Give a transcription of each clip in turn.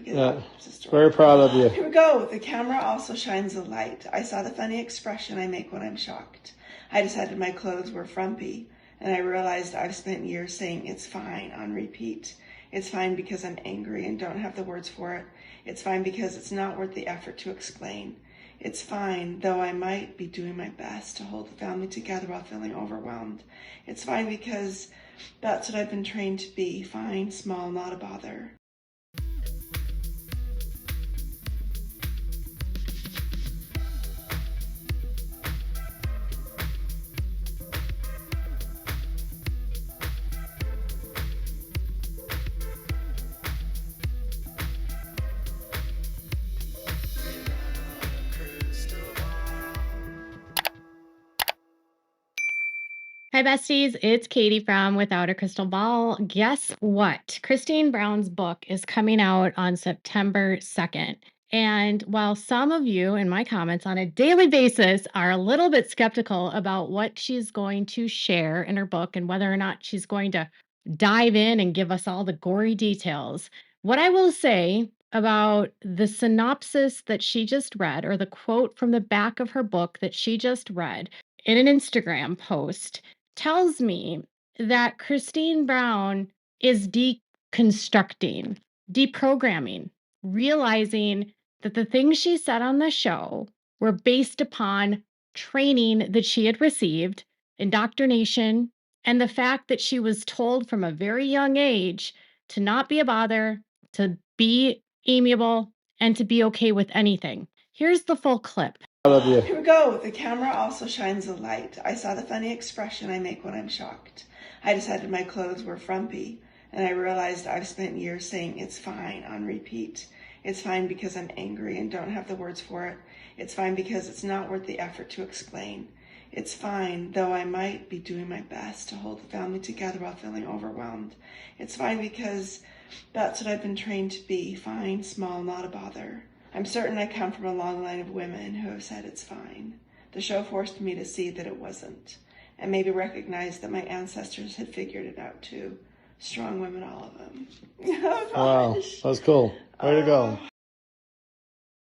get Yeah, that, sister. very proud of you. Here we go. The camera also shines a light. I saw the funny expression I make when I'm shocked. I decided my clothes were frumpy, and I realized I've spent years saying it's fine on repeat. It's fine because I'm angry and don't have the words for it. It's fine because it's not worth the effort to explain. It's fine, though I might be doing my best to hold the family together while feeling overwhelmed. It's fine because that's what I've been trained to be. Fine, small, not a bother. Hi, besties. It's Katie from Without a Crystal Ball. Guess what? Christine Brown's book is coming out on September 2nd. And while some of you in my comments on a daily basis are a little bit skeptical about what she's going to share in her book and whether or not she's going to dive in and give us all the gory details, what I will say about the synopsis that she just read, or the quote from the back of her book that she just read in an Instagram post, tells me that Christine Brown is deconstructing, deprogramming, realizing that the things she said on the show were based upon training that she had received, indoctrination, and the fact that she was told from a very young age to not be a bother, to be amiable, and to be okay with anything. Here's the full clip. Here we go. The camera also shines a light. I saw the funny expression I make when I'm shocked. I decided my clothes were frumpy, and I realized I've spent years saying it's fine on repeat. It's fine because I'm angry and don't have the words for it. It's fine because it's not worth the effort to explain. It's fine, though I might be doing my best to hold the family together while feeling overwhelmed. It's fine because that's what I've been trained to be. Fine, small, not a bother. I'm certain I come from a long line of women who have said it's fine. The show forced me to see that it wasn't, and maybe recognize that my ancestors had figured it out too. Strong women, all of them. Oh, Wow, gosh. that was cool. Way to go.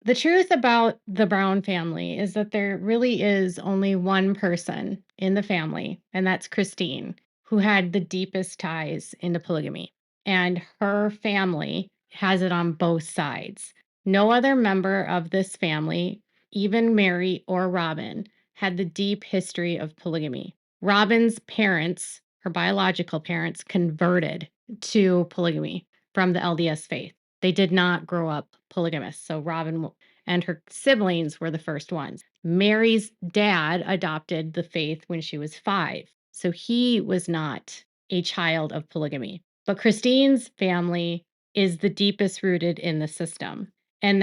The truth about the Brown family is that there really is only one person in the family, and that's Christine, who had the deepest ties into polygamy. And her family has it on both sides. No other member of this family, even Mary or Robin, had the deep history of polygamy. Robin's parents, her biological parents, converted to polygamy from the LDS faith. They did not grow up polygamous. So Robin and her siblings were the first ones. Mary's dad adopted the faith when she was 5. So he was not a child of polygamy. But Christine's family is the deepest rooted in the system. And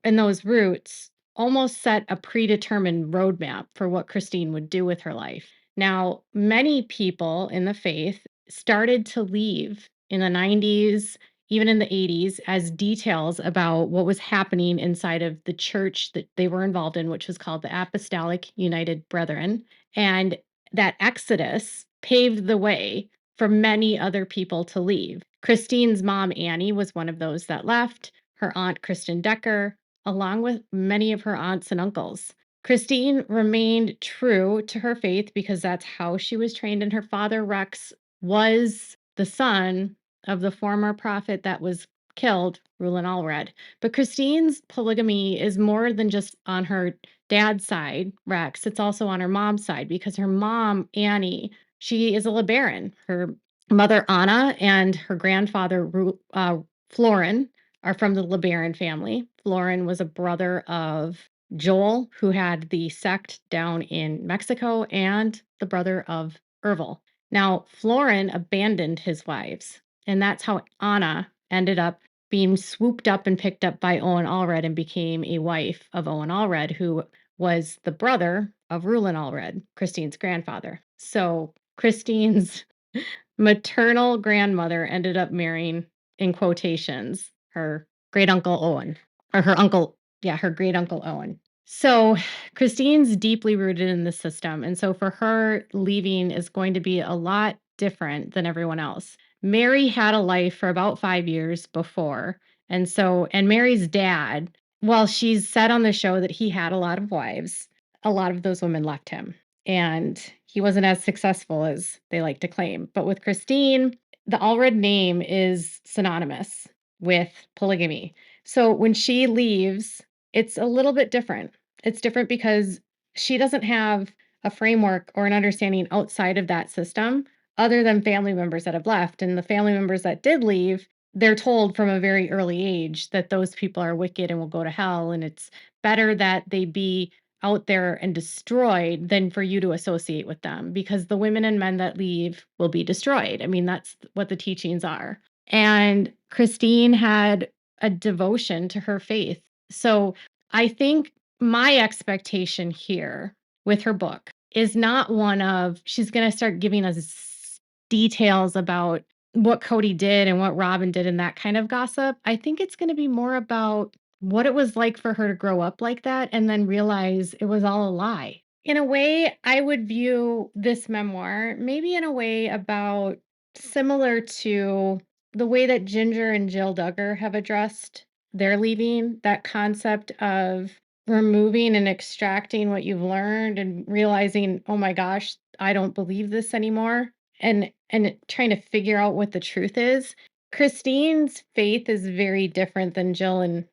those roots almost set a predetermined roadmap for what Christine would do with her life. Now, many people in the faith started to leave in the 90s, even in the 80s, as details about what was happening inside of the church that they were involved in, which was called the Apostolic United Brethren. And that exodus paved the way for many other people to leave. Christine's mom, Annie, was one of those that left, her aunt, Kristen Decker, along with many of her aunts and uncles. Christine remained true to her faith because that's how she was trained, and her father, Rex, was the son of the former prophet that was killed, Rulon Allred. But Christine's polygamy is more than just on her dad's side, Rex. It's also on her mom's side because her mom, Annie, she is a LeBaron. Her mother, Anna, and her grandfather, Florin, are from the LeBaron family. Florin was a brother of Joel, who had the sect down in Mexico, and the brother of Ervil. Now, Florin abandoned his wives, and that's how Anna ended up being swooped up and picked up by Owen Allred and became a wife of Owen Allred, who was the brother of Rulon Allred, Christine's grandfather. So Christine's maternal grandmother ended up marrying, in quotations, her great uncle Owen, or her uncle, her great uncle Owen. So Christine's deeply rooted in the system. And so for her, leaving is going to be a lot different than everyone else. Mary had a life for about 5 years before, And Mary's dad, well, she's said on the show that he had a lot of wives. A lot of those women left him, and he wasn't as successful as they like to claim. But with Christine, the Allred name is synonymous with polygamy. So when she leaves, it's a little bit different. It's different because she doesn't have a framework or an understanding outside of that system other than family members that have left. And the family members that did leave, they're told from a very early age that those people are wicked and will go to hell. And it's better that they be out there and destroyed than for you to associate with them, because the women and men that leave will be destroyed. I mean, that's what the teachings are. And Christine had a devotion to her faith. So I think my expectation here with her book is not one of she's going to start giving us details about what Kody did and what Robin did and that kind of gossip. I think it's going to be more about what it was like for her to grow up like that and then realize it was all a lie. In a way, I would view this memoir maybe in a way about similar to the way that Ginger and Jill Duggar have addressed their leaving, that concept of removing and extracting what you've learned and realizing, oh my gosh, I don't believe this anymore, and trying to figure out what the truth is. Christine's faith is very different than Jill and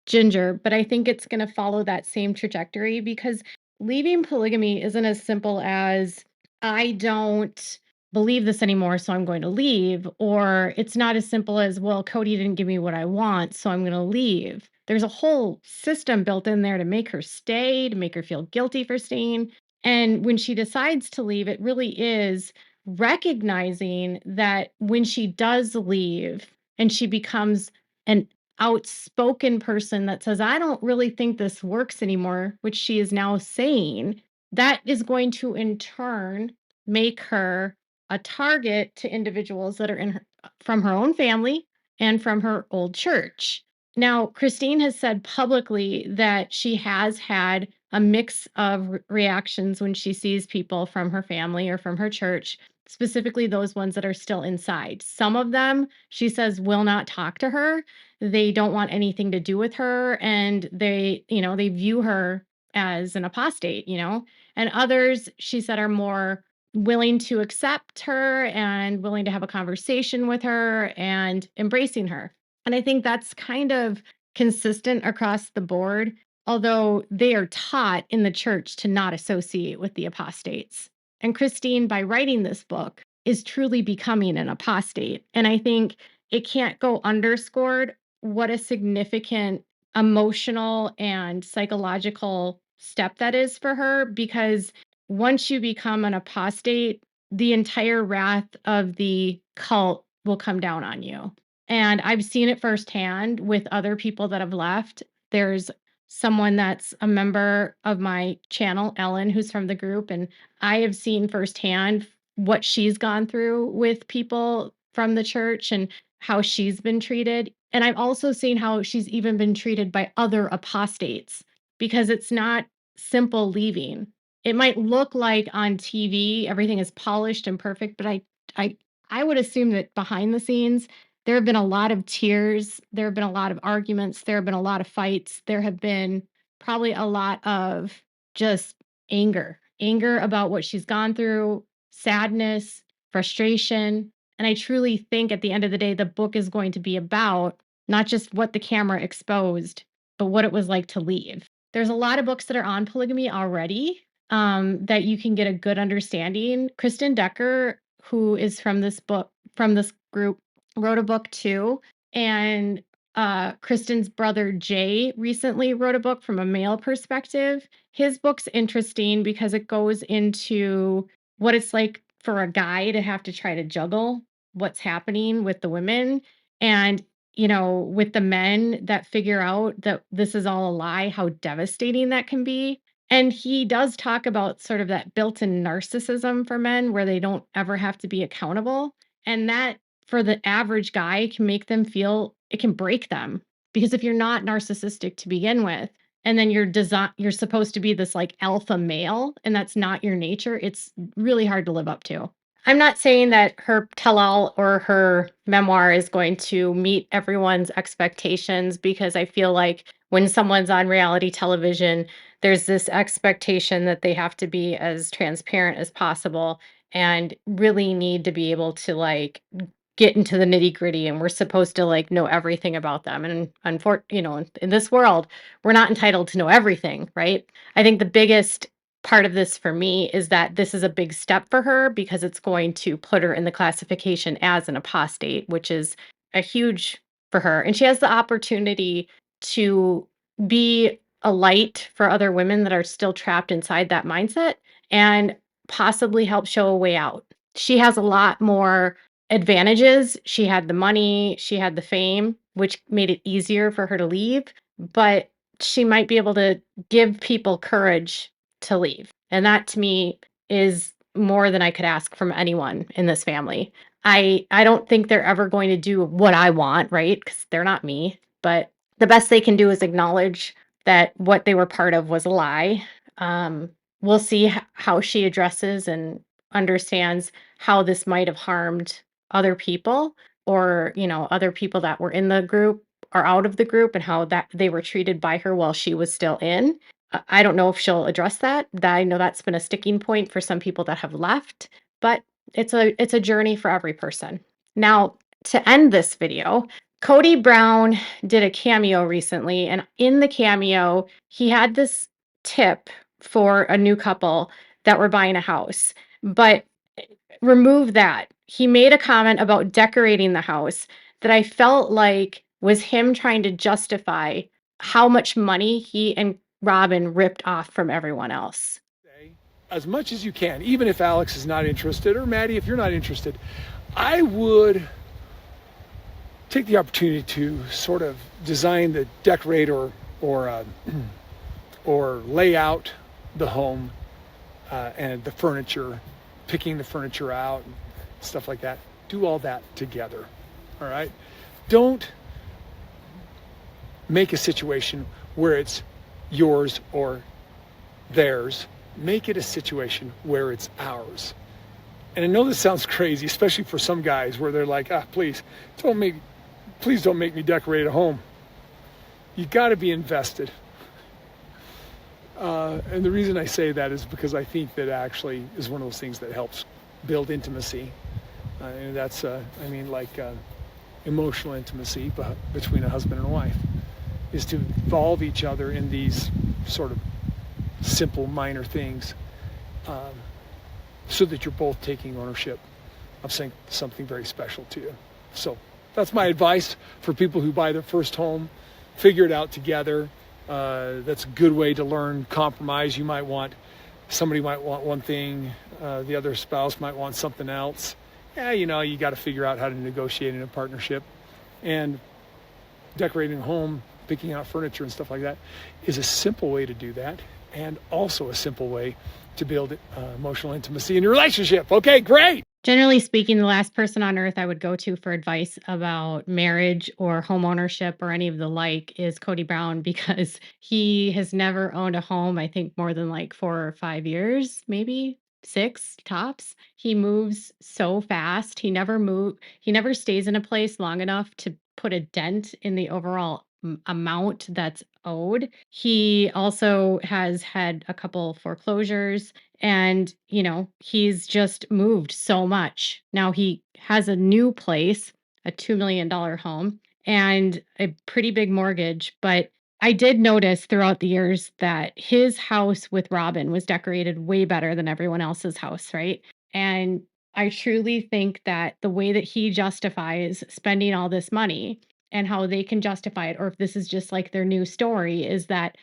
Ginger, but I think it's going to follow that same trajectory, because leaving polygamy isn't as simple as I don't believe this anymore, so I'm going to leave. Or it's not as simple as, well, Kody didn't give me what I want, so I'm going to leave. There's a whole system built in there to make her stay, to make her feel guilty for staying. And when she decides to leave, it really is recognizing that when she does leave and she becomes an outspoken person that says, I don't really think this works anymore, which she is now saying, that is going to in turn make her a target to individuals that are in her, from her own family and from her old church. Now, Christine has said publicly that she has had a mix of reactions when she sees people from her family or from her church, specifically those ones that are still inside. Some of them, she says, will not talk to her. They don't want anything to do with her, and they view her as an apostate, and others, she said, are more willing to accept her and willing to have a conversation with her and embracing her. And I think that's kind of consistent across the board, although they are taught in the church to not associate with the apostates. And Christine, by writing this book, is truly becoming an apostate. And I think it can't go underscored what a significant emotional and psychological step that is for her, because once you become an apostate, the entire wrath of the cult will come down on you. And I've seen it firsthand with other people that have left. There's someone that's a member of my channel, Ellen, who's from the group, and I have seen firsthand what she's gone through with people from the church and how she's been treated. And I've also seen how she's even been treated by other apostates, because it's not simple leaving. It might look like on TV everything is polished and perfect, but I would assume that behind the scenes there have been a lot of tears, there have been a lot of arguments, there have been a lot of fights, there have been probably a lot of just anger about what she's gone through, sadness, frustration. And I truly think at the end of the day, the book is going to be about not just what the camera exposed, but what it was like to leave. There's a lot of books that are on polygamy already, that you can get a good understanding. Kristen Decker, who is from this group, wrote a book too. And Kristen's brother Jay recently wrote a book from a male perspective. His book's interesting because it goes into what it's like for a guy to have to try to juggle what's happening with the women, and with the men that figure out that this is all a lie, how devastating that can be. And he does talk about sort of that built-in narcissism for men where they don't ever have to be accountable. And that, for the average guy, can make them feel, it can break them. Because if you're not narcissistic to begin with, and then you're supposed to be this like alpha male, and that's not your nature, it's really hard to live up to. I'm not saying that her tell-all or her memoir is going to meet everyone's expectations, because I feel like when someone's on reality television, there's this expectation that they have to be as transparent as possible and really need to be able to like get into the nitty-gritty, and we're supposed to like know everything about them. And in this world, we're not entitled to know everything, right? I think the biggest part of this for me is that this is a big step for her because it's going to put her in the classification as an apostate, which is a huge for her. And she has the opportunity to be a light for other women that are still trapped inside that mindset and possibly help show a way out. She has a lot more advantages. She had the money, she had the fame, which made it easier for her to leave, but she might be able to give people courage to leave. And that to me is more than I could ask from anyone in this family. I don't think they're ever going to do what I want, right? Cuz they're not me, but the best they can do is acknowledge that what they were part of was a lie. Um, we'll see how she addresses and understands how this might have harmed other people, or, other people that were in the group or out of the group, and how that they were treated by her while she was still in. I don't know if she'll address that. I know that's been a sticking point for some people that have left, but it's a journey for every person. Now, to end this video, Kody Brown did a cameo recently, and in the cameo, he had this tip for a new couple that were buying a house. But remove that. He made a comment about decorating the house that I felt like was him trying to justify how much money he and Robin ripped off from everyone else. As much as you can, even if Alex is not interested, or Maddie, if you're not interested, I would take the opportunity to sort of design the decorate or lay out the home and the furniture, picking the furniture out and stuff like that. Do all that together. All right. Don't make a situation where it's yours or theirs. Make it a situation where it's ours. And I know this sounds crazy, especially for some guys where they're like, please don't make me decorate a home. You got to be invested. And the reason I say that is because I think that actually is one of those things that helps build intimacy. And that's, emotional intimacy between a husband and a wife, is to involve each other in these sort of simple, minor things, so that you're both taking ownership of something very special to you. So that's my advice for people who buy their first home. Figure it out together. That's a good way to learn compromise. Somebody might want one thing, the other spouse might want something else. You got to figure out how to negotiate in a partnership. And decorating a home, picking out furniture and stuff like that is a simple way to do that, and also a simple way to build emotional intimacy in your relationship. Okay, great. Generally speaking, the last person on earth I would go to for advice about marriage or home ownership or any of the like is Kody Brown, because he has never owned a home, I think more than like 4 or 5 years, maybe 6 tops. He moves so fast. He never stays in a place long enough to put a dent in the overall amount that's owed. He also has had a couple foreclosures, and, he's just moved so much. Now he has a new place, a $2 million home, and a pretty big mortgage. But I did notice throughout the years that his house with Robin was decorated way better than everyone else's house, right? And I truly think that the way that he justifies spending all this money and how they can justify it, or if this is just like their new story, is that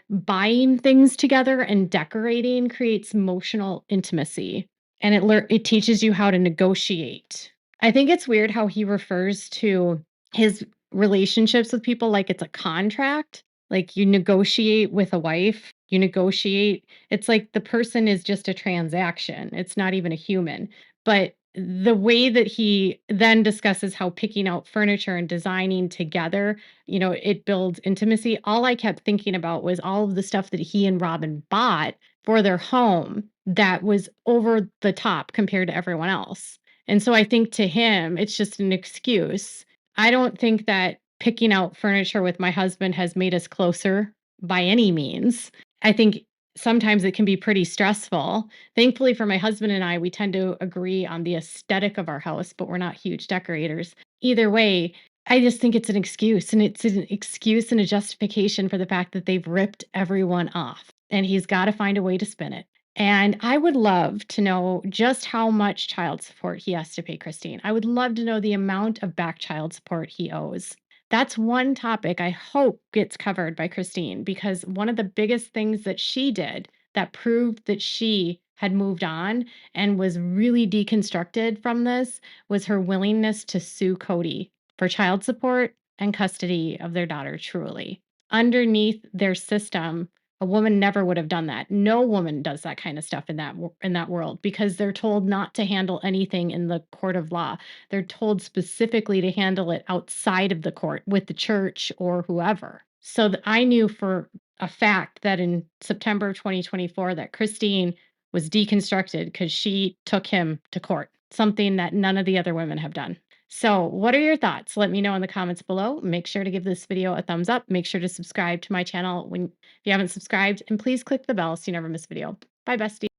buying things together and decorating creates emotional intimacy, and it teaches you how to negotiate. I think it's weird how he refers to his relationships with people like it's a contract. Like you negotiate with a wife, you negotiate. It's like the person is just a transaction. It's not even a human. But the way that he then discusses how picking out furniture and designing together, it builds intimacy. All I kept thinking about was all of the stuff that he and Robin bought for their home that was over the top compared to everyone else. And so I think to him, it's just an excuse. I don't think that picking out furniture with my husband has made us closer by any means. I think sometimes it can be pretty stressful. Thankfully for my husband and I, we tend to agree on the aesthetic of our house, but we're not huge decorators. Either way, I just think it's an excuse, and it's an excuse and a justification for the fact that they've ripped everyone off, and he's got to find a way to spin it. And I would love to know just how much child support he has to pay Christine. I would love to know the amount of back child support he owes. That's one topic I hope gets covered by Christine, because one of the biggest things that she did that proved that she had moved on and was really deconstructed from this was her willingness to sue Kody for child support and custody of their daughter, Truly. Underneath their system, a woman never would have done that. No woman does that kind of stuff in that world, because they're told not to handle anything in the court of law. They're told specifically to handle it outside of the court with the church or whoever. So I knew for a fact that in September 2024 that Christine was deconstructed because she took him to court, something that none of the other women have done. So what are your thoughts? Let me know in the comments below. Make sure to give this video a thumbs up. Make sure to subscribe to my channel if you haven't subscribed, and please click the bell so you never miss a video. Bye, bestie.